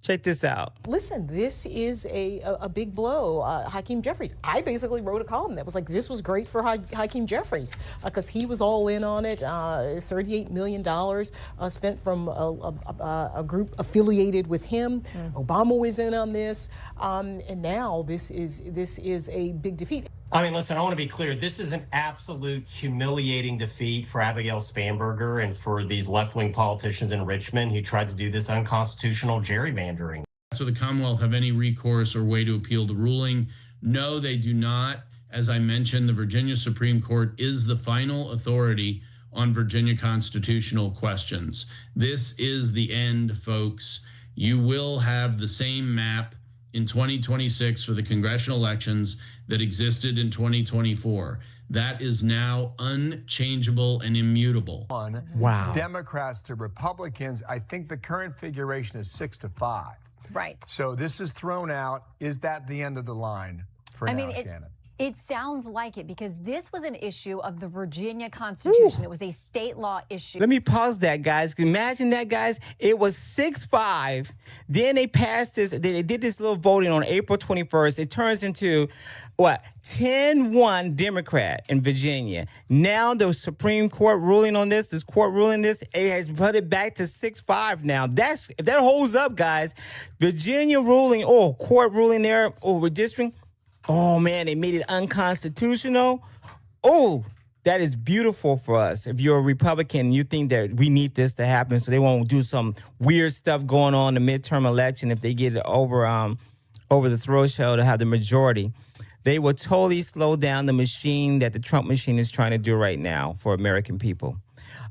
Check this out. Listen, this is a big blow. Hakeem Jeffries, I basically wrote a column that was like, this was great for Hakeem Jeffries because he was all in on it. $38 million spent from a group affiliated with him. Obama was in on this, and now this is a big defeat. I mean, listen, I want to be clear. This is an absolute humiliating defeat for Abigail Spanberger and for these left-wing politicians in Richmond who tried to do this unconstitutional gerrymandering. So the Commonwealth have any recourse or way to appeal the ruling? No, they do not. As I mentioned, the Virginia Supreme Court is the final authority on Virginia constitutional questions. This is the end, folks. You will have the same map in 2026 for the congressional elections that existed in 2024. That is now unchangeable and immutable. Wow. Democrats to Republicans, I think the current configuration is 6-5. Right. So this is thrown out. Is that the end of the line for now, Shannon? It sounds like it, because this was an issue of the Virginia Constitution. It was a state law issue. Let me pause that, guys. Imagine that, guys. It was 6-5. Then they passed this. They did this little voting on April 21st. It turns into, what, 10-1 Democrat in Virginia. Now the Supreme Court ruling on this court ruling this, it has put it back to 6-5 now. If that holds up, guys, Virginia ruling, court ruling there over redistricting. Oh, man, they made it unconstitutional. Oh, that is beautiful for us. If you're a Republican, you think that we need this to happen so they won't do some weird stuff going on in the midterm election if they get it over the threshold to have the majority. They will totally slow down the machine that the Trump machine is trying to do right now for American people.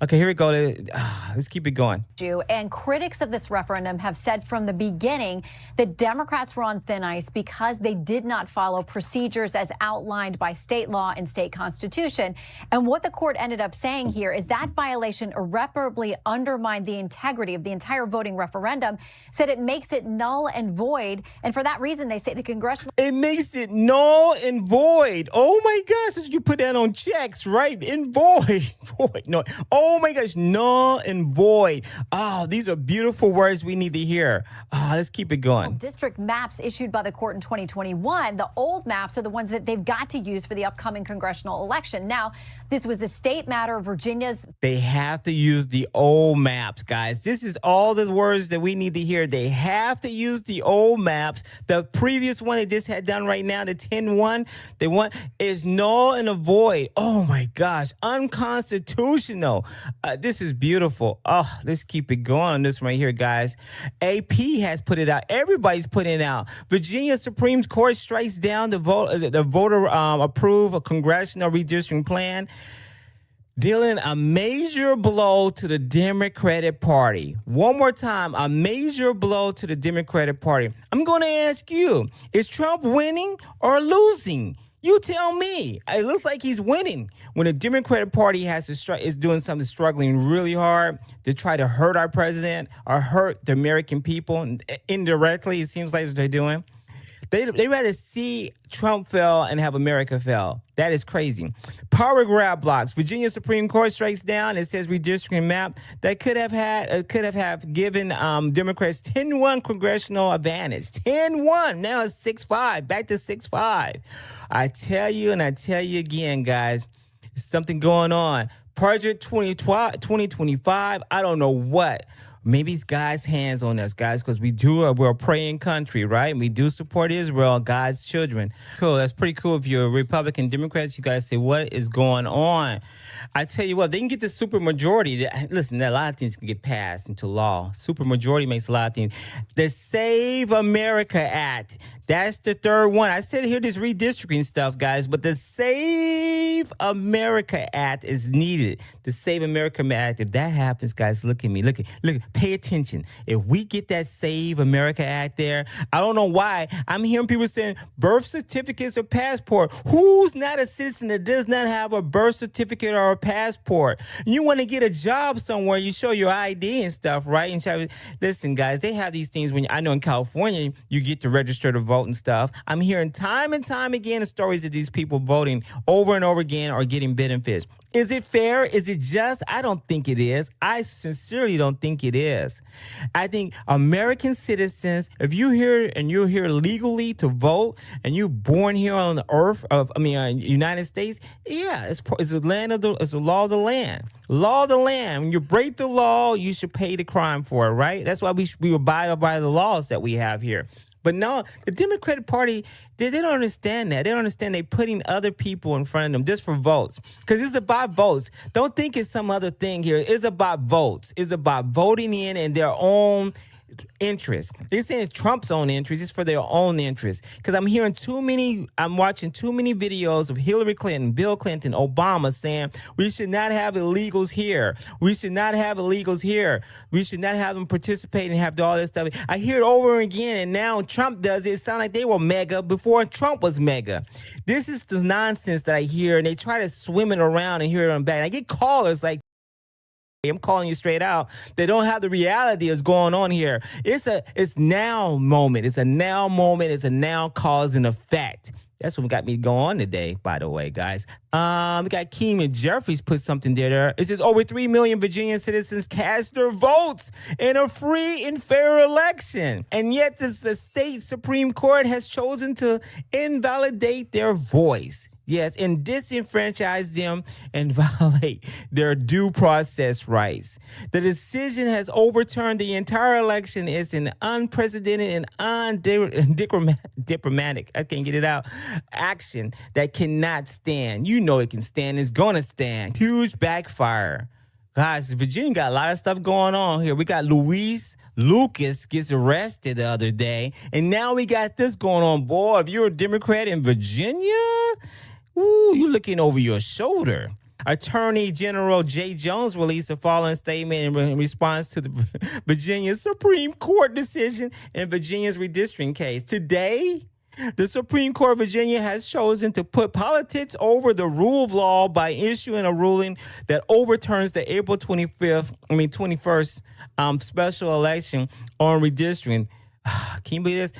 Okay, here we go. Let's keep it going. And critics of this referendum have said from the beginning that Democrats were on thin ice because they did not follow procedures as outlined by state law and state constitution. And what the court ended up saying here is that violation irreparably undermined the integrity of the entire voting referendum, said it makes it null and void. And for that reason, they say the congressional... It makes it null and void. Oh, my gosh. You put that on checks, right? In void. Void. No. Oh, my gosh. Null and void. Oh, these are beautiful words we need to hear. Let's keep it going. District maps issued by the court in 2021. The old maps are the ones that they've got to use for the upcoming congressional election. Now, this was a state matter. Virginia's... They have to use the old maps, guys. This is all the words that we need to hear. They have to use the old maps. The previous one they just had done right now, the 10-1, they want is null and void. Oh, my gosh. Unconstitutional. This is beautiful. Oh, let's keep it going on this right here, guys. AP has put it out. Everybody's putting it out. Virginia Supreme Court strikes down the voter approved congressional redistricting plan, dealing a major blow to the Democratic Party. One more time, a major blow to the Democratic Party. I'm going to ask you, is Trump winning or losing? You tell me. It looks like he's winning. When the Democratic Party is doing something, struggling really hard to try to hurt our president or hurt the American people, indirectly, it seems like what they're doing. They rather see Trump fail and have America fail. That is crazy. Power grab blocks. Virginia Supreme Court strikes down. It says redistricting map that could have given Democrats 10-1 congressional advantage. 10-1. Now it's 6-5. Back to 6-5. I tell you and I tell you again, guys, there's something going on. Project 2025. I don't know what. Maybe it's God's hands on us, guys, because we're a praying country, right? We do support Israel, God's children. Cool. That's pretty cool. If you're a Republican, Democrats, you got to say, what is going on? I tell you what, they can get the supermajority. Listen, a lot of things can get passed into law. Supermajority makes a lot of things. The Save America Act. That's the third one. I said here this redistricting stuff, guys, but the Save America Act is needed. The Save America Act. If that happens, guys, look at me. Look. Pay attention. If we get that Save America Act there, I don't know why. I'm hearing people saying birth certificates or passport. Who's not a citizen that does not have a birth certificate or a passport? You want to get a job somewhere, you show your ID and stuff, right? And listen, guys, they have these things I know in California, you get to register to vote and stuff. I'm hearing time and time again the stories of these people voting over and over again or getting benefits. Is it fair? Is it just? I don't think it is. I sincerely don't think it is. is. I think American citizens, if you're here and you're here legally to vote and you're born here on the earth of, United States, yeah, it's the land of it's the law of the land. Law of the land. When you break the law, you should pay the crime for it, right? That's why we abide by the laws that we have here. But no, the Democratic Party, they don't understand that. They don't understand they're putting other people in front of them just for votes. Because it's about votes. Don't think it's some other thing here. It's about votes. It's about voting in their own interest. They're saying it's Trump's own interest. It's for their own interest. Because I'm watching too many videos of Hillary Clinton, Bill Clinton, Obama saying we should not have illegals here. We should not have illegals here. We should not have them participate and have all this stuff. I hear it over again, and now Trump does it. It sounds like they were mega before Trump was mega. This is the nonsense that I hear, and they try to swim it around and hear it on back. And I get callers like, I'm calling you straight out. They don't have the reality that's going on here. It's now moment. It's a now moment. It's a now cause and effect. That's what got me going on today, by the way, guys. We got Keem Jeffries put something there. It says over 3 million Virginia citizens cast their votes in a free and fair election. And yet the state Supreme Court has chosen to invalidate their voice. Yes, and disenfranchise them and violate their due process rights. The decision has overturned the entire election. It's an unprecedented and undiplomatic, I can't get it out, action that cannot stand. You know it can stand. It's going to stand. Huge backfire. Guys, Virginia got a lot of stuff going on here. We got Luis Lucas gets arrested the other day, and now we got this going on. Boy, if you're a Democrat in Virginia, ooh, you're looking over your shoulder. Attorney General Jay Jones released a following statement in response to the Virginia Supreme Court decision in Virginia's redistricting case. Today, the Supreme Court of Virginia has chosen to put politics over the rule of law by issuing a ruling that overturns the April 21st special election on redistricting. Can you believe this?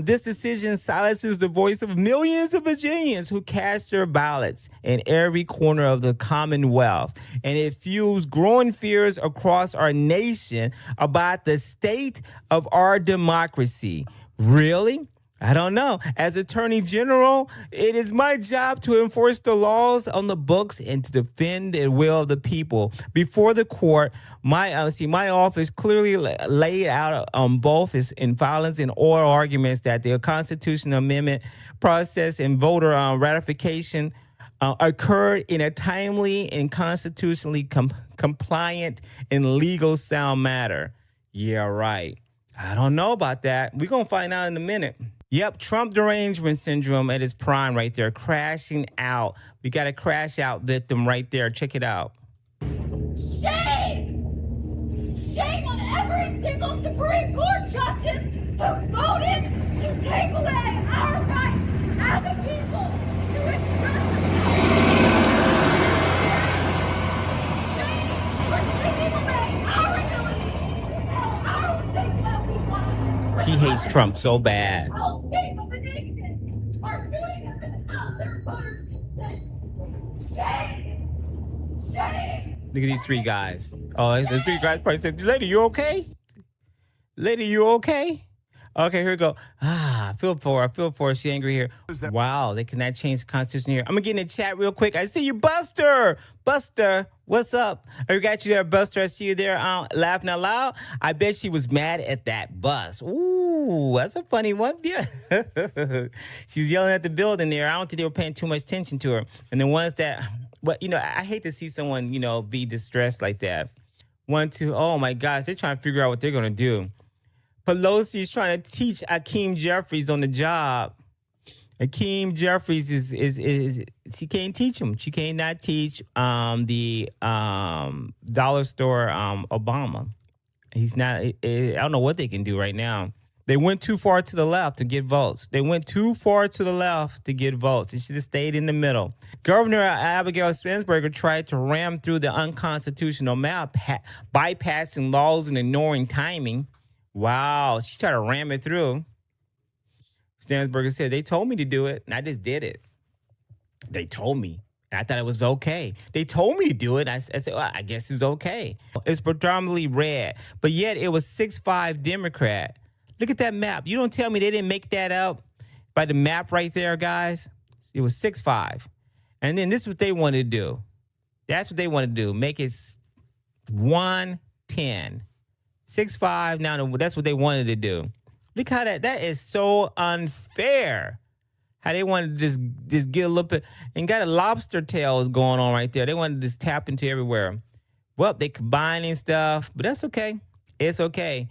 This decision silences the voice of millions of Virginians who cast their ballots in every corner of the Commonwealth. And it fuels growing fears across our nation about the state of our democracy. Really? I don't know. As Attorney General, it is my job to enforce the laws on the books and to defend the will of the people. Before the court, my office clearly laid out on both in filings and oral arguments that the constitutional amendment process and voter ratification occurred in a timely and constitutionally compliant and legal sound manner. Yeah, right. I don't know about that. We're going to find out in a minute. Yep, Trump derangement syndrome at its prime right there, crashing out. We got a crash out victim right there. Check it out. Shame! Shame on every single Supreme Court justice who voted to take away our rights as a people to express shame for taking away our ability to tell our state what we want. She hates Trump so bad. All states of the nation are doing it without their voters' consent. Shame! Shame! Look at these three guys. Oh, the three guys probably said, "Lady, you okay? Lady, you okay?" Okay, here we go. I feel for her. She angry here. Wow, they cannot change the Constitution here. I'm going to get in the chat real quick. I see you, Buster. Buster, what's up? I got you there, Buster. I see you there laughing out loud. I bet she was mad at that bus. Ooh, that's a funny one. Yeah. She was yelling at the building there. I don't think they were paying too much attention to her. And the ones that, I hate to see someone, be distressed like that. 1, 2, oh my gosh, they're trying to figure out what they're going to do. Pelosi's trying to teach Hakeem Jeffries on the job. Hakeem Jeffries is she can't teach him. She cannot teach the dollar store Obama. He's not. I don't know what they can do right now. They went too far to the left to get votes. They went too far to the left to get votes. They should have stayed in the middle. Governor Abigail Spanberger tried to ram through the unconstitutional map, bypassing laws and ignoring timing. Wow, she tried to ram it through. Stansberger said, they told me to do it, and I just did it. They told me. I thought it was okay. They told me to do it. I said, well, I guess it's okay. It's predominantly red, but yet it was 6-5 Democrat. Look at that map. You don't tell me they didn't make that up by the map right there, guys. It was 6-5. And then this is what they wanted to do. That's what they wanted to do. Make it 1-10. 6-5. Now that's what they wanted to do. Look how that is so unfair. How they wanted to just get a little bit and got a lobster tails going on right there. They wanted to just tap into everywhere. Well, they combining stuff, but that's okay. It's okay.